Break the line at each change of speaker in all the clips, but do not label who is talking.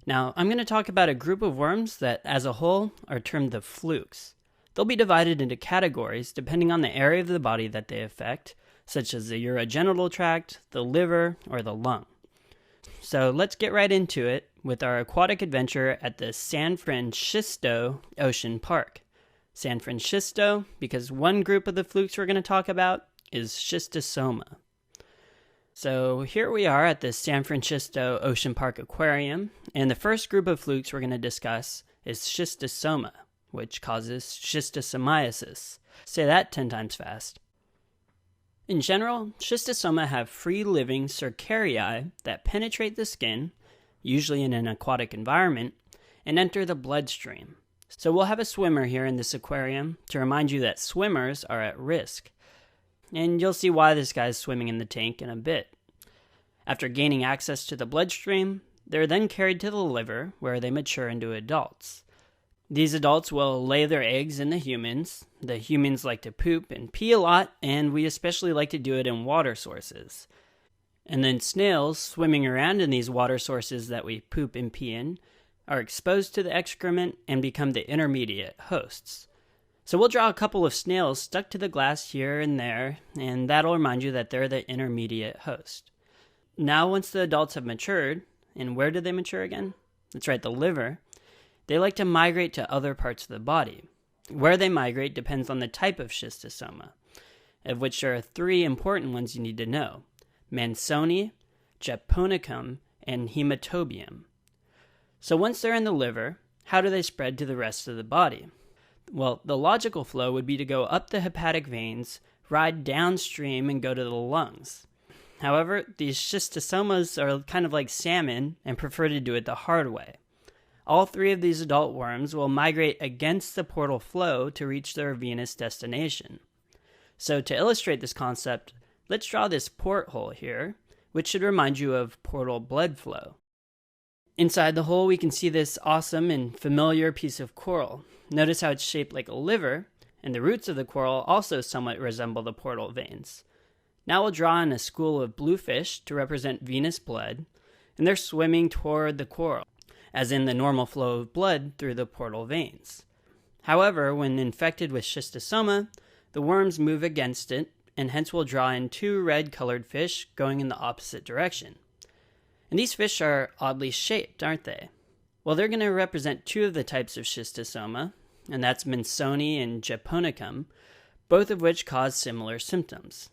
Now, I'm going to talk about a group of worms that, as a whole, are termed the flukes. They'll be divided into categories depending on the area of the body that they affect, such as the urogenital tract, the liver, or the lung. So let's get right into it with our aquatic adventure at the San Francisco Ocean Park. San Francisco, because one group of the flukes we're going to talk about is Schistosoma. So here we are at the San Francisco Ocean Park Aquarium, and the first group of flukes we're going to discuss is Schistosoma, which causes schistosomiasis. Say that 10 times fast. In general, Schistosoma have free-living cercariae that penetrate the skin, usually in an aquatic environment, and enter the bloodstream. So we'll have a swimmer here in this aquarium to remind you that swimmers are at risk. And you'll see why this guy's swimming in the tank in a bit. After gaining access to the bloodstream, they're then carried to the liver, where they mature into adults. These adults will lay their eggs in the humans. The humans like to poop and pee a lot, and we especially like to do it in water sources. And then snails, swimming around in these water sources that we poop and pee in, are exposed to the excrement and become the intermediate hosts. So we'll draw a couple of snails stuck to the glass here and there, and that'll remind you that they're the intermediate host. Now, once the adults have matured, and where do they mature again? That's right, the liver. They like to migrate to other parts of the body. Where they migrate depends on the type of schistosoma, of which there are 3 important ones you need to know: Mansoni, Japonicum, and Hematobium. So once they're in the liver, how do they spread to the rest of the body? Well, the logical flow would be to go up the hepatic veins, ride downstream, and go to the lungs. However, these schistosomas are kind of like salmon and prefer to do it the hard way. All 3 of these adult worms will migrate against the portal flow to reach their venous destination. So to illustrate this concept, let's draw this porthole here, which should remind you of portal blood flow. Inside the hole, we can see this awesome and familiar piece of coral. Notice how it's shaped like a liver, and the roots of the coral also somewhat resemble the portal veins. Now we'll draw in a school of bluefish to represent venous blood, and they're swimming toward the coral, as in the normal flow of blood through the portal veins. However, when infected with schistosoma, the worms move against it, and hence we'll draw in 2 red-colored fish going in the opposite direction. And these fish are oddly shaped, aren't they? Well, they're going to represent 2 of the types of schistosoma, and that's Mansoni and Japonicum, both of which cause similar symptoms.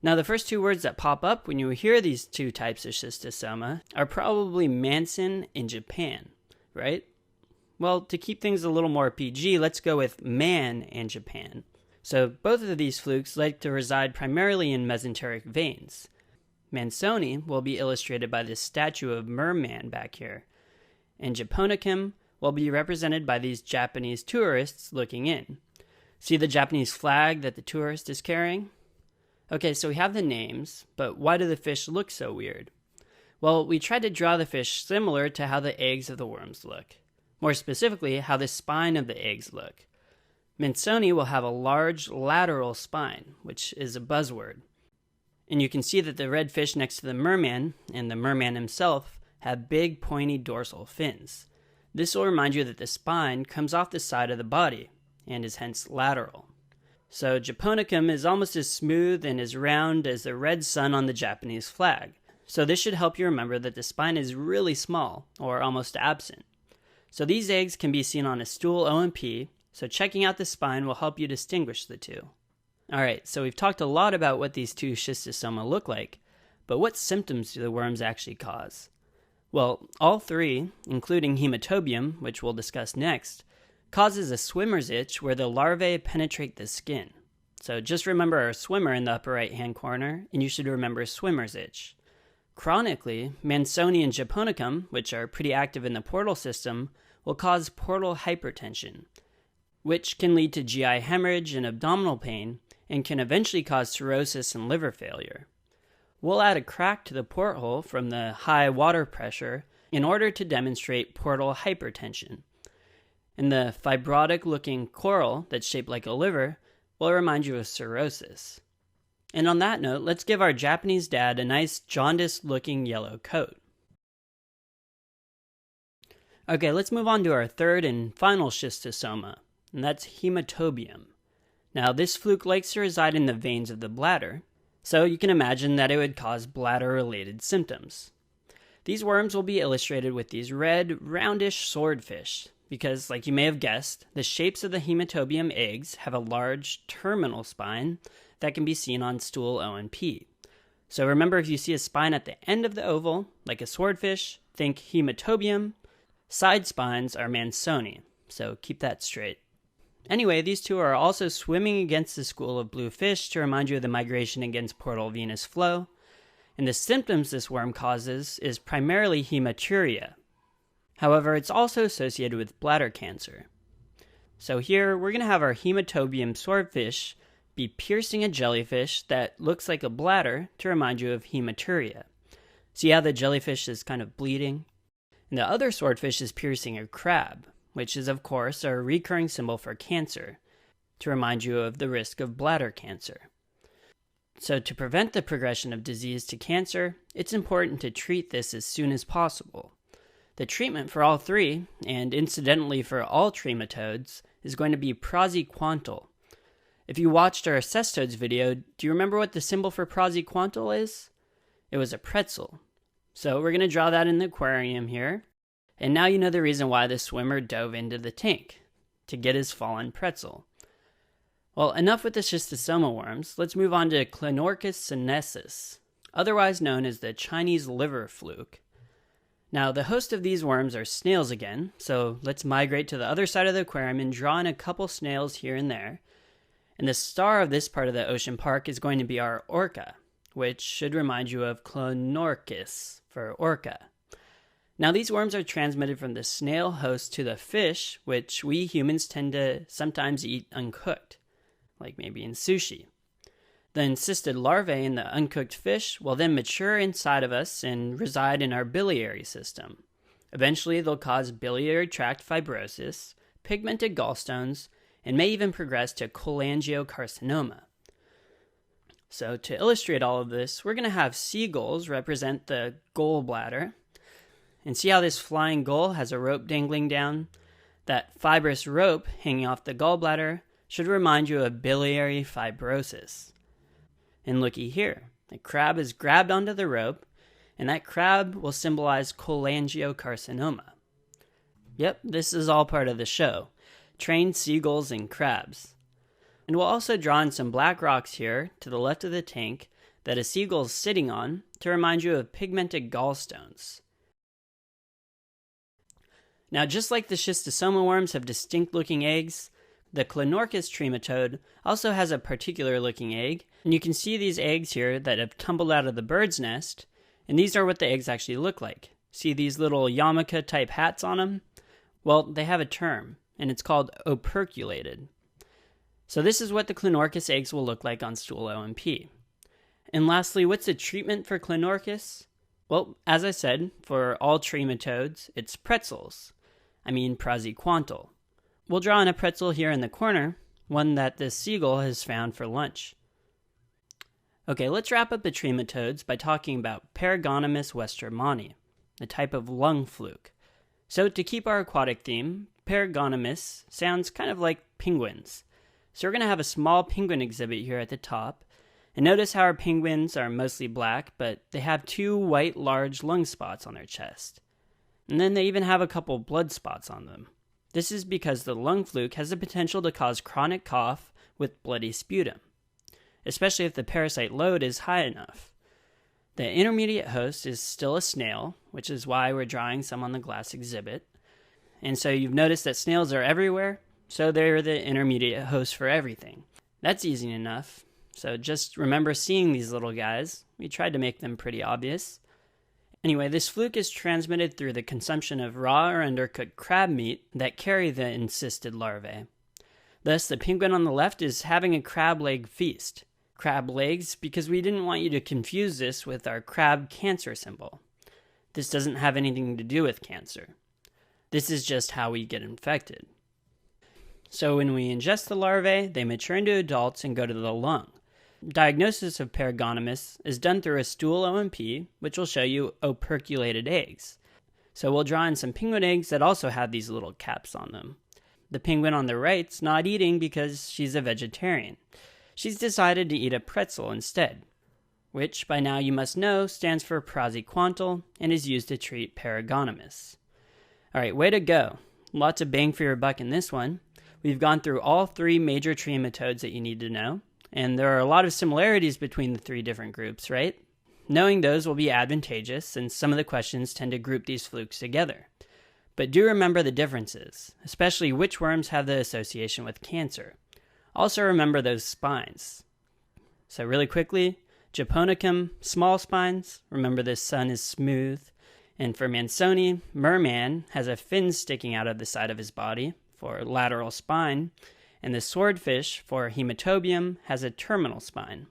Now, the first 2 words that pop up when you hear these 2 types of schistosoma are probably Manson and Japan, right? Well, to keep things a little more PG, let's go with man and Japan. So both of these flukes like to reside primarily in mesenteric veins. Mansoni will be illustrated by this statue of Merman back here, and Japonicum will be represented by these Japanese tourists looking in. See the Japanese flag that the tourist is carrying? Okay, so we have the names, but why do the fish look so weird? Well, we tried to draw the fish similar to how the eggs of the worms look. More specifically, how the spine of the eggs look. Mansoni will have a large lateral spine, which is a buzzword. And you can see that the red fish next to the merman, and the merman himself, have big pointy dorsal fins. This will remind you that the spine comes off the side of the body, and is hence lateral. So Japonicum is almost as smooth and as round as the red sun on the Japanese flag. So this should help you remember that the spine is really small, or almost absent. So these eggs can be seen on a stool O&P, so checking out the spine will help you distinguish the 2. Alright, so we've talked a lot about what these 2 schistosoma look like, but what symptoms do the worms actually cause? Well, all 3, including Hematobium, which we'll discuss next, causes a swimmer's itch where the larvae penetrate the skin. So just remember our swimmer in the upper right-hand corner, and you should remember swimmer's itch. Chronically, Mansoni and Japonicum, which are pretty active in the portal system, will cause portal hypertension, which can lead to GI hemorrhage and abdominal pain, and can eventually cause cirrhosis and liver failure. We'll add a crack to the porthole from the high water pressure in order to demonstrate portal hypertension. And the fibrotic-looking coral that's shaped like a liver will remind you of cirrhosis. And on that note, let's give our Japanese dad a nice jaundiced-looking yellow coat. Okay, let's move on to our third and final schistosoma, and that's hematobium. Now, this fluke likes to reside in the veins of the bladder, so you can imagine that it would cause bladder-related symptoms. These worms will be illustrated with these red, roundish swordfish, because, like you may have guessed, the shapes of the hematobium eggs have a large terminal spine that can be seen on stool O and P. So remember, if you see a spine at the end of the oval, like a swordfish, think hematobium. Side spines are Mansoni, so keep that straight. Anyway, these two are also swimming against the school of blue fish to remind you of the migration against portal venous flow. And the symptoms this worm causes is primarily hematuria. However, it's also associated with bladder cancer. So here, we're going to have our hematobium swordfish be piercing a jellyfish that looks like a bladder to remind you of hematuria. See how the jellyfish is kind of bleeding? And the other swordfish is piercing a crab, which is, of course, a recurring symbol for cancer, to remind you of the risk of bladder cancer. So to prevent the progression of disease to cancer, it's important to treat this as soon as possible. The treatment for all three, and incidentally for all trematodes, is going to be praziquantel. If you watched our cestodes video, do you remember what the symbol for praziquantel is? It was a pretzel. So we're going to draw that in the aquarium here. And now you know the reason why the swimmer dove into the tank, to get his fallen pretzel. Well, enough with the schistosoma worms. Let's move on to Clinorchus sinensis, otherwise known as the Chinese liver fluke. Now, the host of these worms are snails again, so let's migrate to the other side of the aquarium and draw in a couple snails here and there. And the star of this part of the ocean park is going to be our orca, which should remind you of Clinorchus for orca. Now, these worms are transmitted from the snail host to the fish, which we humans tend to sometimes eat uncooked, like maybe in sushi. The encysted larvae in the uncooked fish will then mature inside of us and reside in our biliary system. Eventually, they'll cause biliary tract fibrosis, pigmented gallstones, and may even progress to cholangiocarcinoma. So to illustrate all of this, we're going to have seagulls represent the gallbladder. And see how this flying gull has a rope dangling down? That fibrous rope hanging off the gallbladder should remind you of biliary fibrosis. And looky here, the crab is grabbed onto the rope, and that crab will symbolize cholangiocarcinoma. Yep, this is all part of the show. Trained seagulls and crabs. And we'll also draw in some black rocks here to the left of the tank that a seagull is sitting on to remind you of pigmented gallstones. Now, just like the schistosoma worms have distinct looking eggs, the Clinorchus trematode also has a particular looking egg, and you can see these eggs here that have tumbled out of the bird's nest, and these are what the eggs actually look like. See these little yarmulke type hats on them? Well, they have a term, and it's called operculated. So this is what the Clinorchus eggs will look like on stool O and P. And lastly, what's the treatment for Clinorchus? Well, as I said, for all trematodes, it's pretzels. praziquantel. We'll draw in a pretzel here in the corner, one that this seagull has found for lunch. Okay, let's wrap up the trematodes by talking about Paragonymous westermanni, a type of lung fluke. So to keep our aquatic theme, Paragonymous sounds kind of like penguins. So we're going to have a small penguin exhibit here at the top. And notice how our penguins are mostly black, but they have two white large lung spots on their chest. And then they even have a couple blood spots on them. This is because the lung fluke has the potential to cause chronic cough with bloody sputum, especially if the parasite load is high enough. The intermediate host is still a snail, which is why we're drawing some on the glass exhibit. And so you've noticed that snails are everywhere, so they're the intermediate host for everything. That's easy enough. So just remember seeing these little guys. We tried to make them pretty obvious. Anyway, this fluke is transmitted through the consumption of raw or undercooked crab meat that carry the encysted larvae. Thus, the penguin on the left is having a crab leg feast. Crab legs because we didn't want you to confuse this with our crab cancer symbol. This doesn't have anything to do with cancer. This is just how we get infected. So when we ingest the larvae, they mature into adults and go to the lung. Diagnosis of Paragonymous is done through a stool O&P, which will show you operculated eggs. So we'll draw in some penguin eggs that also have these little caps on them. The penguin on the right's not eating because she's a vegetarian. She's decided to eat a pretzel instead, which by now you must know stands for praziquantel and is used to treat paragonimists. Alright, way to go. Lots of bang for your buck in this one. We've gone through all 3 major trematodes that you need to know, and there are a lot of similarities between the 3 different groups, right? Knowing those will be advantageous since some of the questions tend to group these flukes together. But do remember the differences, especially which worms have the association with cancer. Also remember those spines. So really quickly, Japonicum, small spines. Remember this sun is smooth. And for Mansoni, merman has a fin sticking out of the side of his body for lateral spine. And the swordfish, for Hematobium, has a terminal spine.